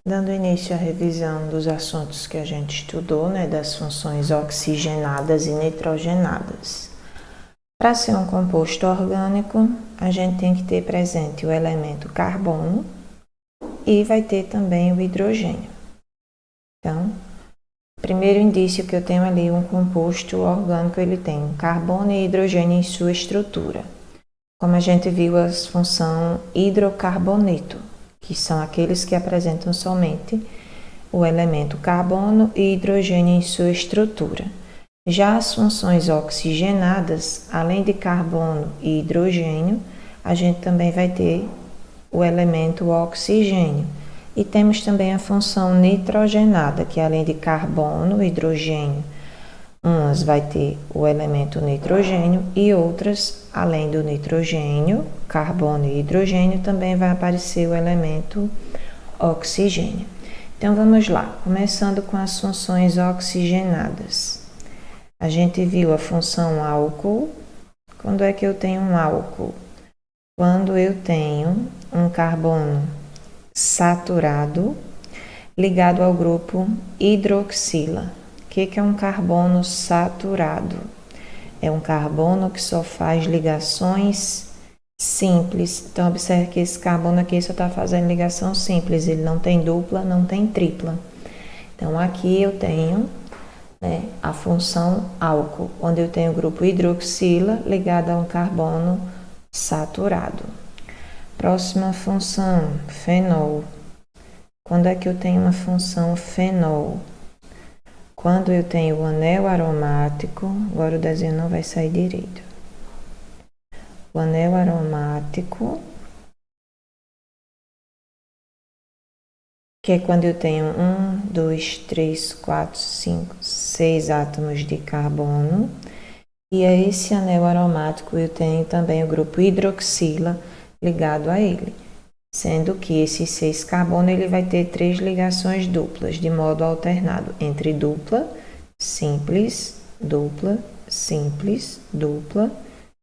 Dando início à revisão dos assuntos que a gente estudou, das funções oxigenadas e nitrogenadas. Para ser um composto orgânico, a gente tem que ter presente o elemento carbono e vai ter também o hidrogênio. Então, primeiro indício que eu tenho ali, um composto orgânico, ele tem carbono e hidrogênio em sua estrutura. Como a gente viu, a função hidrocarboneto, que são aqueles que apresentam somente o elemento carbono e hidrogênio em sua estrutura. Já as funções oxigenadas, além de carbono e hidrogênio, a gente também vai ter o elemento oxigênio. E temos também a função nitrogenada, que além de carbono e hidrogênio, umas vai ter o elemento nitrogênio e outras, além do nitrogênio, carbono e hidrogênio, também vai aparecer o elemento oxigênio. Então vamos lá, começando com as funções oxigenadas. A gente viu a função álcool. Quando é que eu tenho um álcool? Quando eu tenho um carbono saturado ligado ao grupo hidroxila. O que é um carbono saturado? É um carbono que só faz ligações simples. Então, observe que esse carbono aqui só está fazendo ligação simples, ele não tem dupla, não tem tripla. Então, aqui eu tenho a função álcool, onde eu tenho o grupo hidroxila ligado a um carbono saturado. Próxima função, fenol. Quando é que eu tenho uma função fenol? Quando eu tenho o anel aromático, agora o desenho não vai sair direito. O anel aromático, que é quando eu tenho 1, 2, 3, 4, 5, 6 átomos de carbono. E a esse anel aromático eu tenho também o grupo hidroxila ligado a ele. Sendo que esse 6 carbono ele vai ter 3 ligações duplas, de modo alternado, entre dupla, simples, dupla, simples, dupla,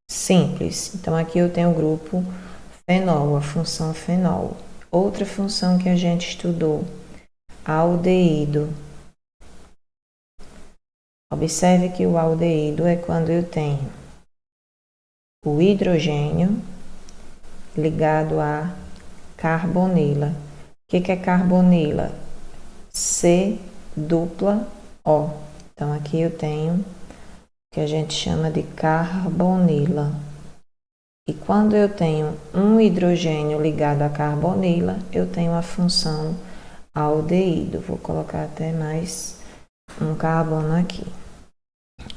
simples. Então, aqui eu tenho o grupo fenol, a função fenol. Outra função que a gente estudou, aldeído. Observe que o aldeído é quando eu tenho o hidrogênio ligado a carbonila. O que é carbonila? C dupla O. Então, aqui eu tenho o que a gente chama de carbonila. E quando eu tenho um hidrogênio ligado a carbonila, eu tenho a função aldeído. Vou colocar até mais um carbono aqui.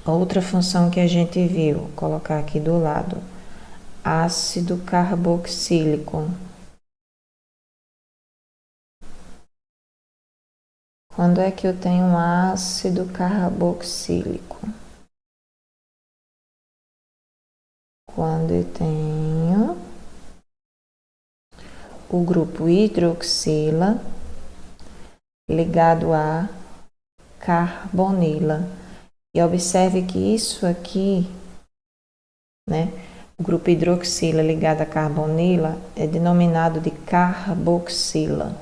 Outra função que a gente viu, vou colocar aqui do lado, ácido carboxílico. Quando é que eu tenho um ácido carboxílico? Quando eu tenho o grupo hidroxila ligado a carbonila. E observe que isso aqui, o grupo hidroxila ligado a carbonila é denominado de carboxila.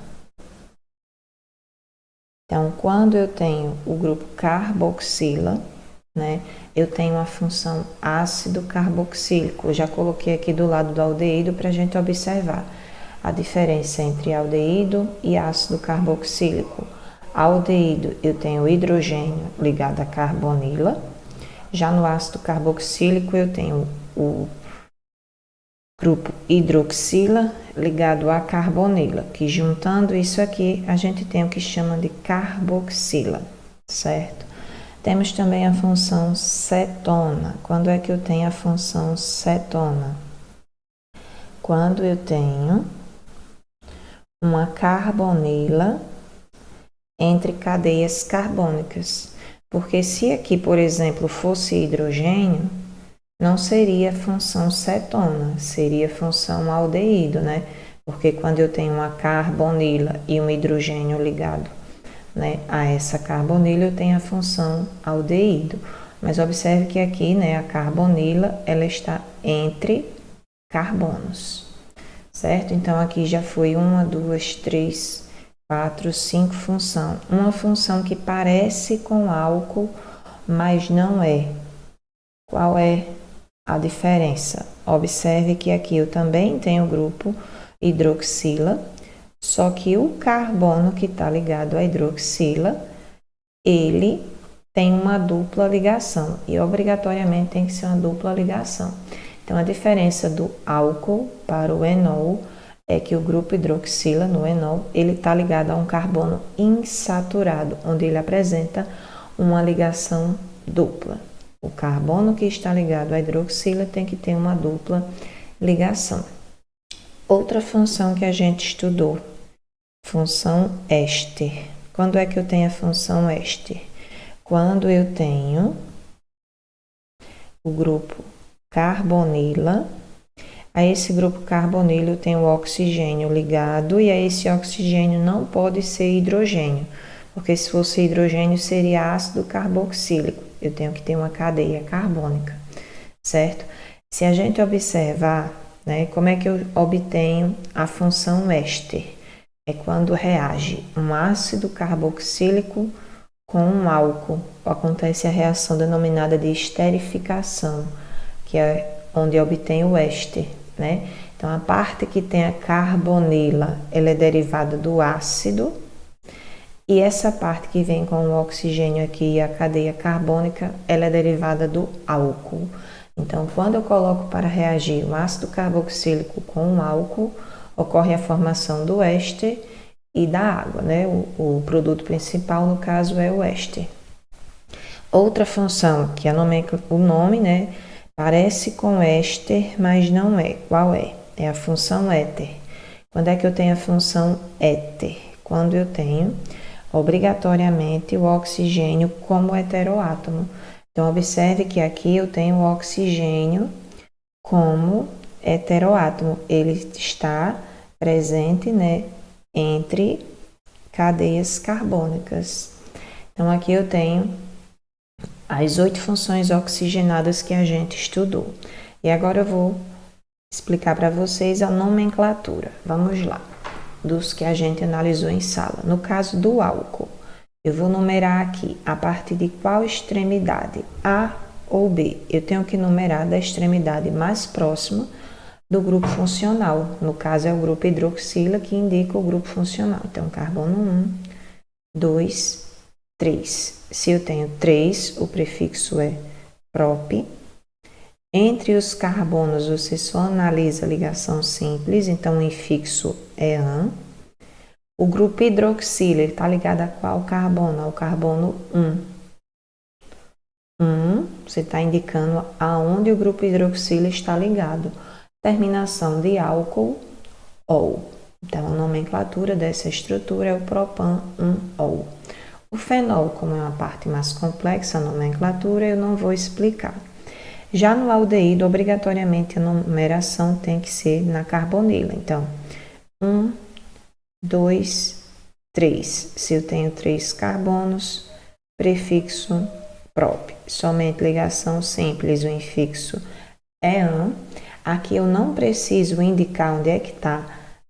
Então, quando eu tenho o grupo carboxila, eu tenho a função ácido carboxílico. Eu já coloquei aqui do lado do aldeído para a gente observar a diferença entre aldeído e ácido carboxílico. Aldeído, eu tenho hidrogênio ligado a carbonila. Já no ácido carboxílico, eu tenho o grupo hidroxila ligado a carbonila, que juntando isso aqui, a gente tem o que chama de carboxila, certo? Temos também a função cetona. Quando é que eu tenho a função cetona? Quando eu tenho uma carbonila entre cadeias carbônicas. Porque se aqui, por exemplo, fosse hidrogênio, não seria função cetona, seria função aldeído, Porque quando eu tenho uma carbonila e um hidrogênio ligado, a essa carbonila, eu tenho a função aldeído. Mas observe que aqui, a carbonila, ela está entre carbonos, certo? Então, aqui já foi 1, 2, 3, 4, 5 função. Uma função que parece com álcool, mas não é. Qual é a diferença? Observe que aqui eu também tenho o grupo hidroxila, só que o carbono que está ligado à hidroxila, ele tem uma dupla ligação e obrigatoriamente tem que ser uma dupla ligação. Então, a diferença do álcool para o enol é que o grupo hidroxila, no enol, ele está ligado a um carbono insaturado, onde ele apresenta uma ligação dupla. O carbono que está ligado à hidroxila tem que ter uma dupla ligação. Outra função que a gente estudou, função éster. Quando é que eu tenho a função éster? Quando eu tenho o grupo carbonila, a esse grupo carbonilo eu tenho o oxigênio ligado e a esse oxigênio não pode ser hidrogênio, porque se fosse hidrogênio seria ácido carboxílico. Eu tenho que ter uma cadeia carbônica, certo? Se a gente observar, né, como é que eu obtenho a função éster? É quando reage um ácido carboxílico com um álcool. Acontece a reação denominada de esterificação, que é onde obtém o éster, né? Então, a parte que tem a carbonila, ela é derivada do ácido, e essa parte que vem com o oxigênio aqui, a cadeia carbônica, ela é derivada do álcool. Então, quando eu coloco para reagir o ácido carboxílico com o álcool, ocorre a formação do éster e da água, né? O produto principal, no caso, é o éster. Outra função, que o nome, né, parece com éster, mas não é. Qual é? É a função éter. Quando é que eu tenho a função éter? Quando eu tenho, obrigatoriamente, o oxigênio como heteroátomo. Então, observe que aqui eu tenho o oxigênio como heteroátomo. Ele está presente, né, entre cadeias carbônicas. Então, aqui eu tenho as 8 funções oxigenadas que a gente estudou. E agora eu vou explicar para vocês a nomenclatura. Vamos lá, dos que a gente analisou em sala. No caso do álcool, eu vou numerar aqui a partir de qual extremidade, A ou B. Eu tenho que numerar da extremidade mais próxima do grupo funcional. No caso, é o grupo hidroxila que indica o grupo funcional. Então, carbono 1, 2, 3. Se eu tenho 3, o prefixo é prop. Entre os carbonos, você só analisa a ligação simples, então o infixo é an. O grupo hidroxila está ligado a qual carbono? Ao carbono 1. Você está indicando aonde o grupo hidroxila está ligado. Terminação de álcool, ol. Então, a nomenclatura dessa estrutura é o propan-1-ol. O fenol, como é uma parte mais complexa, a nomenclatura, eu não vou explicar. Já no aldeído, obrigatoriamente a numeração tem que ser na carbonila. Então, 1, 2, 3. Se eu tenho 3 carbonos, prefixo prop. Somente ligação simples, o infixo é an. Aqui eu não preciso indicar onde é que está,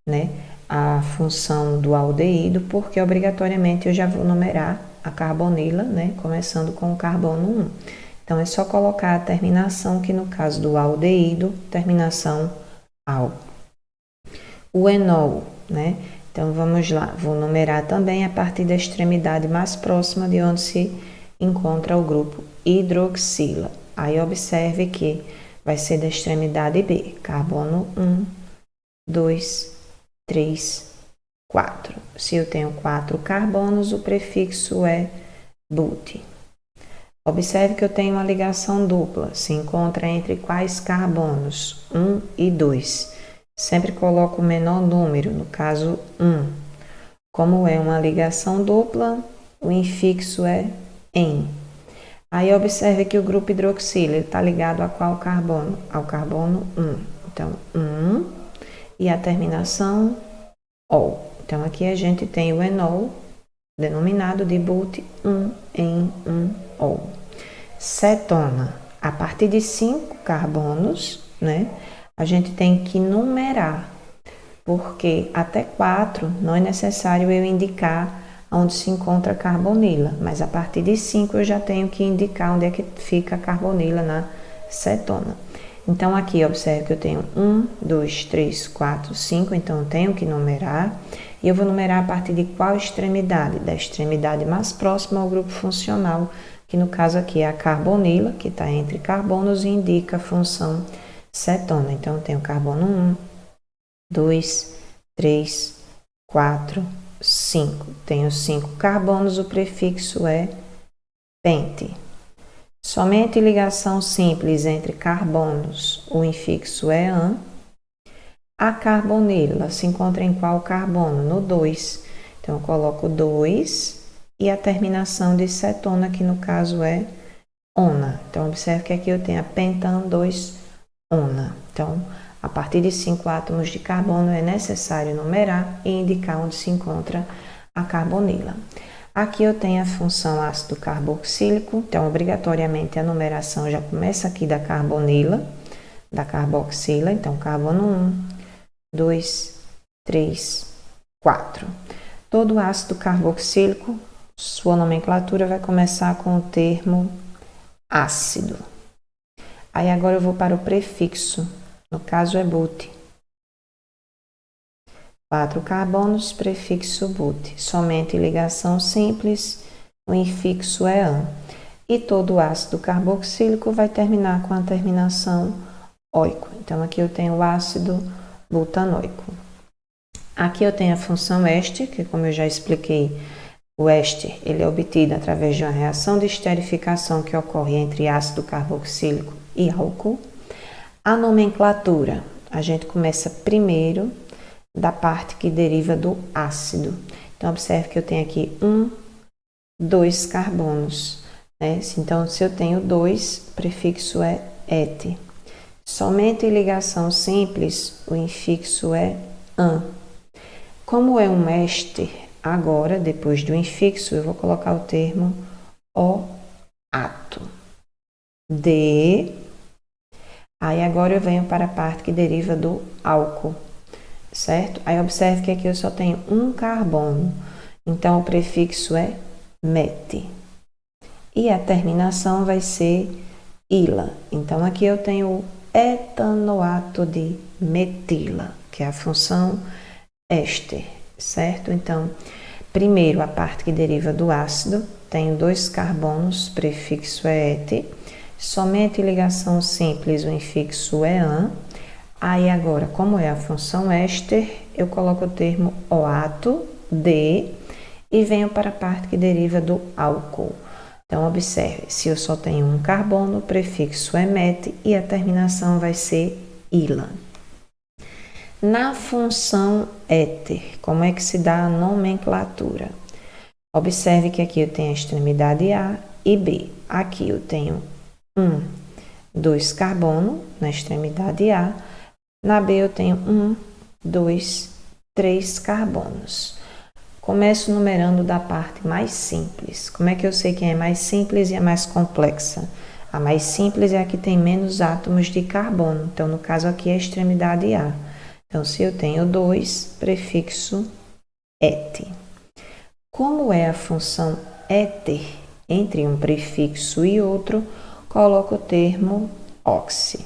né, a função do aldeído, porque obrigatoriamente eu já vou numerar a carbonila, né, começando com o carbono 1. Então, é só colocar a terminação, que no caso do aldeído, terminação al. O enol, né? Então, vamos lá. Vou numerar também a partir da extremidade mais próxima de onde se encontra o grupo hidroxila. Aí, observe que vai ser da extremidade B. Carbono 1, 2, 3, 4. Se eu tenho 4 carbonos, o prefixo é but. Observe que eu tenho uma ligação dupla. Se encontra entre quais carbonos? 1 e 2. Sempre coloco o menor número, no caso 1. Como é uma ligação dupla, o infixo é em. Aí observe que o grupo hidroxila está ligado a qual carbono? Ao carbono 1. Então, 1 e a terminação ol. Então, aqui a gente tem o enol, denominado de but 1 em 1-ol. Cetona, a partir de 5 carbonos, né, a gente tem que numerar porque até 4 não é necessário eu indicar onde se encontra a carbonila, mas a partir de 5 eu já tenho que indicar onde é que fica a carbonila na cetona. Então, aqui, observe que eu tenho 1, 2, 3, 4, 5, então eu tenho que numerar. E eu vou numerar a partir de qual extremidade? Da extremidade mais próxima ao grupo funcional, que no caso aqui é a carbonila, que está entre carbonos e indica a função cetona. Então, eu tenho carbono 1, 2, 3, 4, 5. Tenho 5 carbonos, o prefixo é pente. Somente ligação simples entre carbonos, o infixo é an. A carbonila se encontra em qual carbono? No 2. Então, eu coloco 2 e a terminação de cetona, que no caso é ona. Então, observe que aqui eu tenho a pentan 2-ona. Então, a partir de 5 átomos de carbono é necessário numerar e indicar onde se encontra a carbonila. Aqui eu tenho a função ácido carboxílico, então obrigatoriamente a numeração já começa aqui da carbonila, da carboxila, então carbono 1, 2, 3, 4. Todo ácido carboxílico, sua nomenclatura vai começar com o termo ácido. Aí agora eu vou para o prefixo, no caso é but. 4 carbonos, prefixo but. Somente ligação simples, o infixo é an. E todo ácido carboxílico vai terminar com a terminação oico. Então, aqui eu tenho o ácido butanoico. Aqui eu tenho a função éster, que como eu já expliquei, o éster ele é obtido através de uma reação de esterificação que ocorre entre ácido carboxílico e álcool. A nomenclatura, a gente começa primeiro da parte que deriva do ácido. Então, observe que eu tenho aqui 1, 2 carbonos. Né? Então, se eu tenho 2, o prefixo é et. Somente em ligação simples, o infixo é an. Como é um éster, agora, depois do infixo, eu vou colocar o termo o-ato. De. Aí, agora eu venho para a parte que deriva do álcool. Certo? Aí observe que aqui eu só tenho um carbono, então o prefixo é met. E a terminação vai ser ila. Então aqui eu tenho o etanoato de metila, que é a função éster, certo? Então, primeiro a parte que deriva do ácido, tenho 2 carbonos, prefixo é et. Somente ligação simples, o infixo é an. Aí agora, como é a função éster, eu coloco o termo oato, de, e venho para a parte que deriva do álcool. Então, observe, se eu só tenho um carbono, o prefixo é met e a terminação vai ser ila. Na função éter, como é que se dá a nomenclatura? Observe que aqui eu tenho a extremidade A e B. Aqui eu tenho 2 carbono na extremidade A. Na B eu tenho 1, 2, 3 carbonos. Começo numerando da parte mais simples. Como é que eu sei quem é mais simples e a mais complexa? A mais simples é a que tem menos átomos de carbono. Então, no caso aqui é a extremidade A. Então, se eu tenho 2, prefixo et. Como é a função éter entre um prefixo e outro, coloco o termo oxi.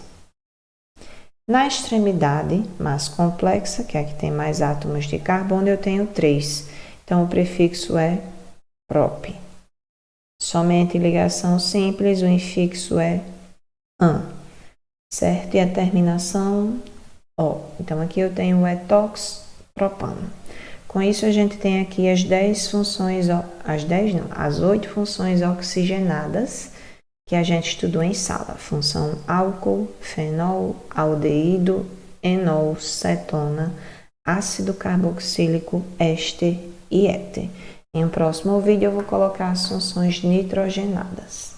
Na extremidade mais complexa, que é a que tem mais átomos de carbono, eu tenho 3. Então, o prefixo é prop. Somente ligação simples, o infixo é an. Certo? E a terminação o. Então, aqui eu tenho o etox propano. Com isso, a gente tem aqui as 10 funções, as 8 funções oxigenadas que a gente estudou em sala. Função álcool, fenol, aldeído, enol, cetona, ácido carboxílico, éster e éter. Em um próximo vídeo eu vou colocar as funções nitrogenadas.